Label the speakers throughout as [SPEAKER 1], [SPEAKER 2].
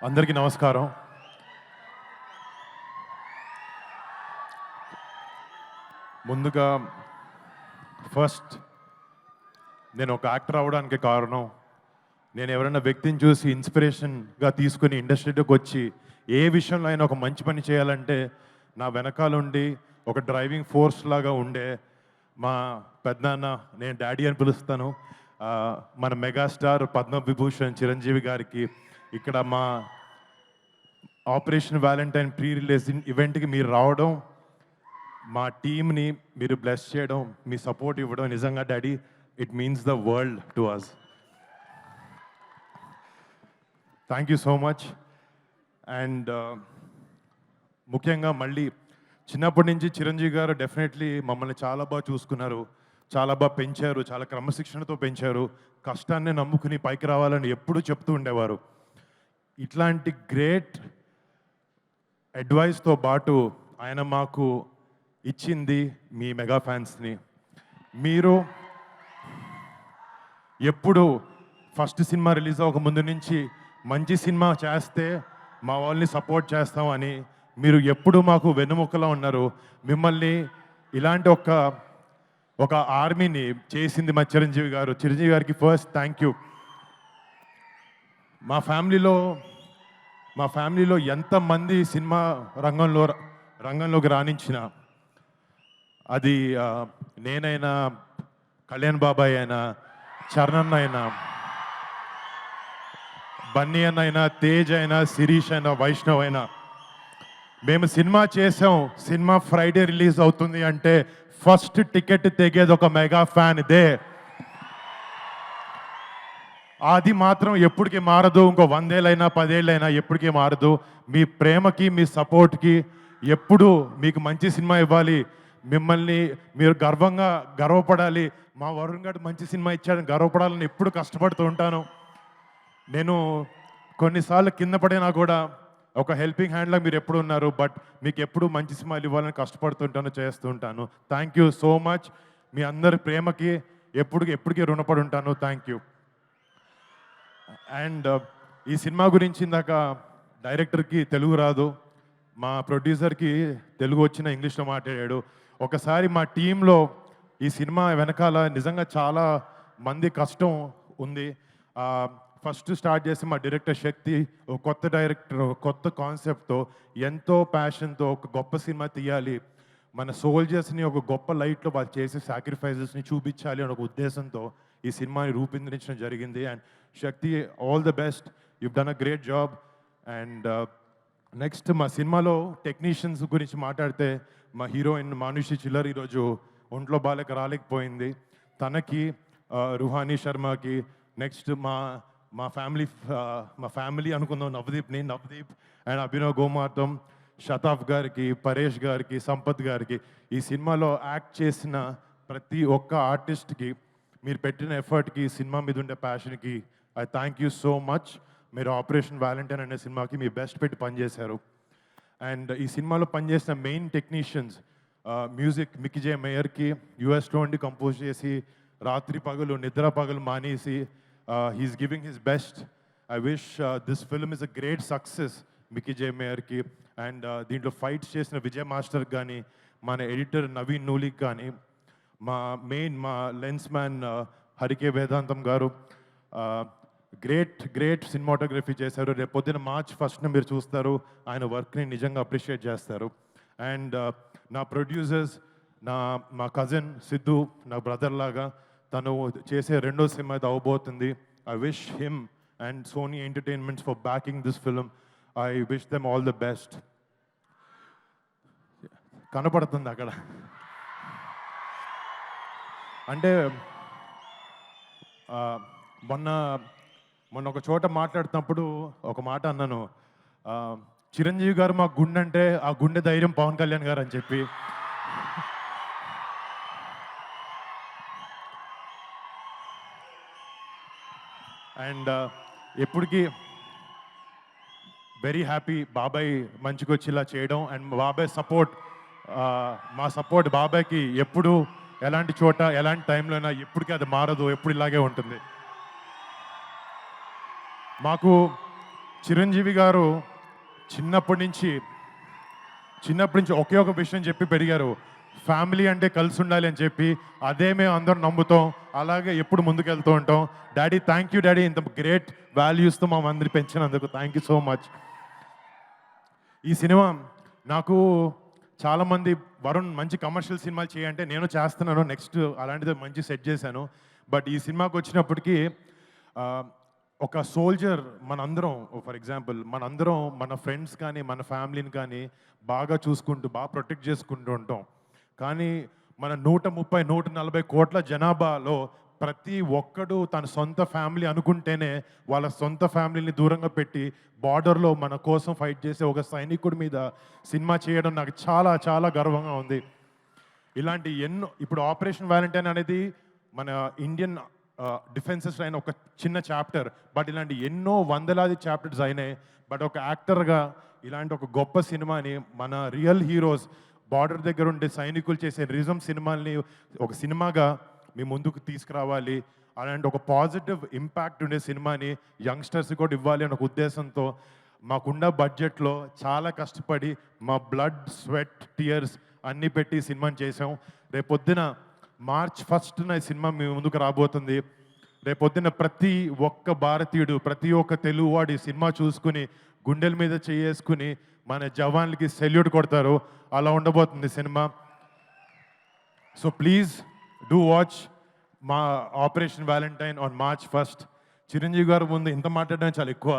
[SPEAKER 1] అందరికీ నమస్కారం. ముందుగా ఫస్ట్ నేను ఒక యాక్టర్ అవ్వడానికి కారణం, నేను ఎవరైనా వ్యక్తిని చూసి ఇన్స్పిరేషన్గా తీసుకుని ఇండస్ట్రీలోకి వచ్చి ఏ విషయంలో అయినా ఒక మంచి పని చేయాలంటే నా వెనకాలండి ఒక డ్రైవింగ్ ఫోర్స్ లాగా ఉండే మా పెద్దనాన్న, నేను డాడీ అని పిలుస్తాను, మన మెగాస్టార్ పద్మవిభూషణ్ చిరంజీవి గారికి ఇక్కడ మా ఆపరేషన్ వ్యాలంటైన్ ప్రీ రిలీజ్ ఈవెంట్కి మీరు రావడం, మా టీమ్ని మీరు బ్లెస్ చేయడం, మీ సపోర్ట్ ఇవ్వడం నిజంగా daddy it means the world to us. Thank you so much. And ముఖ్యంగా మళ్ళీ చిన్నప్పటి నుంచి చిరంజీవి గారు డెఫినెట్లీ మమ్మల్ని చాలా బాగా చూసుకున్నారు, చాలా బాగా పెంచారు, చాలా క్రమశిక్షణతో పెంచారు, కష్టాన్ని నమ్ముకుని పైకి రావాలని ఎప్పుడూ చెప్తూ ఉండేవారు. ఇట్లాంటి గ్రేట్ అడ్వైస్తో పాటు ఆయన మాకు ఇచ్చింది మీ మెగా ఫ్యాన్స్ని. మీరు ఎప్పుడు ఫస్ట్ సినిమా రిలీజ్ అవ్వక ముందు నుంచి మంచి సినిమా చేస్తే మా వాళ్ళని సపోర్ట్ చేస్తామని మీరు ఎప్పుడు మాకు వెన్నుముకలో ఉన్నారు. మిమ్మల్ని ఇలాంటి ఒక ఆర్మీని చేసింది మా చిరంజీవి గారు. చిరంజీవి గారికి ఫస్ట్ థ్యాంక్ యూ. మా ఫ్యామిలీలో ఎంతమంది సినిమా రంగంలోకి రాణించిన, అది నేనైనా, కళ్యాణ్ బాబాయ్ అయినా, చరణ్ అయినా, బన్నీ అన్న అయినా, తేజ్ అయినా, శిరీష్ అయినా, వైష్ణవ్ అయినా, మేము సినిమా చేసాం, సినిమా ఫ్రైడే రిలీజ్ అవుతుంది అంటే ఫస్ట్ టికెట్ తెగేది ఒక మెగా ఫ్యాన్ ఇదే. అది మాత్రం ఎప్పటికీ మారదు. ఇంకో 100 ఏళ్ళైనా 10 ఏళ్ళైనా ఎప్పటికీ మారదు. మీ ప్రేమకి, మీ సపోర్ట్కి ఎప్పుడు మీకు మంచి సినిమా ఇవ్వాలి, మిమ్మల్ని మీరు గర్వపడాలి, మా వరుణ్ గారు మంచి సినిమా ఇచ్చాడని గర్వపడాలని ఎప్పుడు కష్టపడుతూ ఉంటాను. నేను కొన్నిసార్లు కింద పడినా కూడా ఒక హెల్పింగ్ హ్యాండ్లా మీరు ఎప్పుడు ఉన్నారు. బట్ మీకు ఎప్పుడు మంచి సినిమాలు ఇవ్వాలని కష్టపడుతుంటాను, చేస్తూ ఉంటాను. Thank you so much. మీ అందరి ప్రేమకి ఎప్పటికీ రుణపడి ఉంటాను. Thank you. అండ్ ఈ సినిమా గురించి ఇందాక డైరెక్టర్కి తెలుగు రాదు, మా ప్రొడ్యూసర్కి తెలుగు వచ్చిన ఇంగ్లీష్లో మాట్లాడాడు. ఒకసారి మా టీంలో ఈ సినిమా వెనకాల నిజంగా చాలా మంది కష్టం ఉంది. ఫస్ట్ స్టార్ట్ చేసి మా డైరెక్టర్ శక్తి, ఒక కొత్త డైరెక్టర్, కొత్త కాన్సెప్ట్తో, ఎంతో ప్యాషన్తో ఒక గొప్ప సినిమా తీయాలి, మన సోల్జర్స్ని ఒక గొప్ప లైట్లో వాళ్ళు చేసే సాక్రిఫైజెస్ని చూపించాలి అనే ఒక ఉద్దేశంతో ఈ సినిమాని రూపొందించడం జరిగింది. And Shakti, all the best, you've done a great job. And next మా సినిమాలో టెక్నీషియన్స్ గురించి మాట్లాడితే, మా హీరోయిన్ మానుషి చిల్లర్ ఈరోజు ఒంట్లో బాలేక రాలేకపోయింది. తనకి, రుహానీ శర్మకి, నెక్స్ట్ మా ఫ్యామిలీ అనుకుందాం, నవదీప్ అండ్ అభినవ్ గోమార్తం, శతాఫ్ గారికి, పరేష్ గారికి, సంపత్ గారికి, ఈ సినిమాలో యాక్ట్ చేసిన ప్రతి ఒక్క ఆర్టిస్ట్కి మీరు పెట్టిన ఎఫర్ట్కి, సినిమా మీద ఉండే ప్యాషన్కి I thank you so much. మీరు ఆపరేషన్ వ్యాలంటైన్ అనే సినిమాకి మీ బెస్ట్ పెట్టి పనిచేశారు. అండ్ ఈ సినిమాలో పనిచేసిన main technicians, music Mickey J మేయర్కి, యూఎస్లో ఉండి కంపోజ్ చేసి రాత్రి పగలు నిద్ర పగలు మానేసి he's giving his best. I wish this film is a great success Mickey J మేయర్కి. అండ్ దీంట్లో ఫైట్స్ చేసిన విజయ్ మాస్టర్కి కానీ, మన ఎడిటర్ నవీన్ నూలికి కానీ, మా లెన్స్ మ్యాన్ హరికే వేదాంతం గారు గ్రేట్ సినిమాటోగ్రఫీ చేశారు. రేపు పొద్దున March 1st మీరు చూస్తారు, ఆయన వర్క్ని నిజంగా అప్రిషియేట్ చేస్తారు. అండ్ నా ప్రొడ్యూసర్స్, మా కజిన్ సిద్ధు, నా బ్రదర్ లాగా, తను చేసే రెండో సినిమా ఇది అవబోతుంది. I wish him and Sony entertainments for backing this film. I wish them all the best. కనపడుతుంది అక్కడ అంటే మొన్న ఒక చోట మాట్లాడుతున్నప్పుడు ఒక మాట అన్నాను, చిరంజీవి గారు మా గుండె అంటే ఆ గుండె ధైర్యం పవన్ కళ్యాణ్ గారు అని చెప్పి. అండ్ ఎప్పటికీ వెరీ హ్యాపీ బాబాయ్ మంచిగా వచ్చి ఇలా చేయడం. అండ్ బాబాయ్ సపోర్ట్, మా సపోర్ట్ బాబాయ్కి ఎప్పుడు ఎలాంటి చోట ఎలాంటి టైంలో అయినా ఎప్పటికీ అది మారదు, ఎప్పుడు ఇలాగే ఉంటుంది. మాకు చిరంజీవి గారు చిన్నప్పటి నుంచి ఒకే ఒక విషయం చెప్పి పెరిగారు. ఫ్యామిలీ అంటే కలిసి ఉండాలి అని చెప్పి, అదే మేము అందరం నమ్ముతాం. అలాగే ఎప్పుడు ముందుకెళ్తూ ఉంటాం. డాడీ, థ్యాంక్ యూ డాడీ, ఇంత గ్రేట్ వాల్యూస్తో మా అందరి పెంచినందుకు థ్యాంక్ యూ సో మచ్. ఈ సినిమా నాకు చాలామంది వరుణ్ మంచి కమర్షియల్ సినిమాలు చేయంటే నేను చేస్తున్నాను, నెక్స్ట్ అలాంటిది మంచి సెట్ చేశాను. బట్ ఈ సినిమాకి వచ్చినప్పటికీ ఒక సోల్జర్ మనందరం, ఫర్ ఎగ్జాంపుల్ మనందరం మన ఫ్రెండ్స్ కానీ మన ఫ్యామిలీని కానీ బాగా చూసుకుంటూ బాగా ప్రొటెక్ట్ చేసుకుంటూ ఉంటాం. కానీ మన 130-140 కోట్ల జనాభాలో ప్రతి ఒక్కడు తన సొంత ఫ్యామిలీ అనుకుంటేనే వాళ్ళ సొంత ఫ్యామిలీని దూరంగా పెట్టి బార్డర్లో మన కోసం ఫైట్ చేసే ఒక సైనికుడి మీద సినిమా చేయడం నాకు చాలా చాలా గర్వంగా ఉంది. ఇలాంటి ఎన్నో, ఇప్పుడు ఆపరేషన్ వ్యాలంటైన్ అనేది మన ఇండియన్ డిఫెన్సెస్ అయిన ఒక చిన్న చాప్టర్, బట్ ఇలాంటి ఎన్నో వందలాది చాప్టర్స్ అయినాయి. బట్ ఒక యాక్టర్గా ఇలాంటి ఒక గొప్ప సినిమాని మన రియల్ హీరోస్ బార్డర్ దగ్గర ఉండే సైనికులు చేసే రిజం సినిమాల్ని ఒక సినిమాగా మీ ముందుకు తీసుకురావాలి, అలాంటి ఒక పాజిటివ్ ఇంపాక్ట్ ఉండే సినిమాని యంగ్స్టర్స్ కూడా ఇవ్వాలి అనే ఒక ఉద్దేశంతో మాకున్న బడ్జెట్లో చాలా కష్టపడి మా బ్లడ్, స్వెట్, టీయర్స్ అన్నీ పెట్టి సినిమాని చేసాం. రేపొద్దున March 1న ఈ సినిమా మీ ముందుకు రాబోతుంది. రేపొద్దున ప్రతి ఒక్క భారతీయుడు, ప్రతి ఒక్క తెలుగువాడు ఈ సినిమా చూసుకుని గుండెల మీద చేసుకుని మన జవాన్లకి సెల్యూట్ కొడతారు. అలా ఉండబోతుంది సినిమా. సో ప్లీజ్ డూ వాచ్ మా Operation Valentine on March 1st. Chiranjeevi గారు ముందు ఇంత మాట్లాడడం చాలా ఎక్కువ,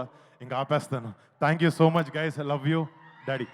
[SPEAKER 1] ఇంకా ఆపేస్తాను. Thank you so much guys, I love you daddy.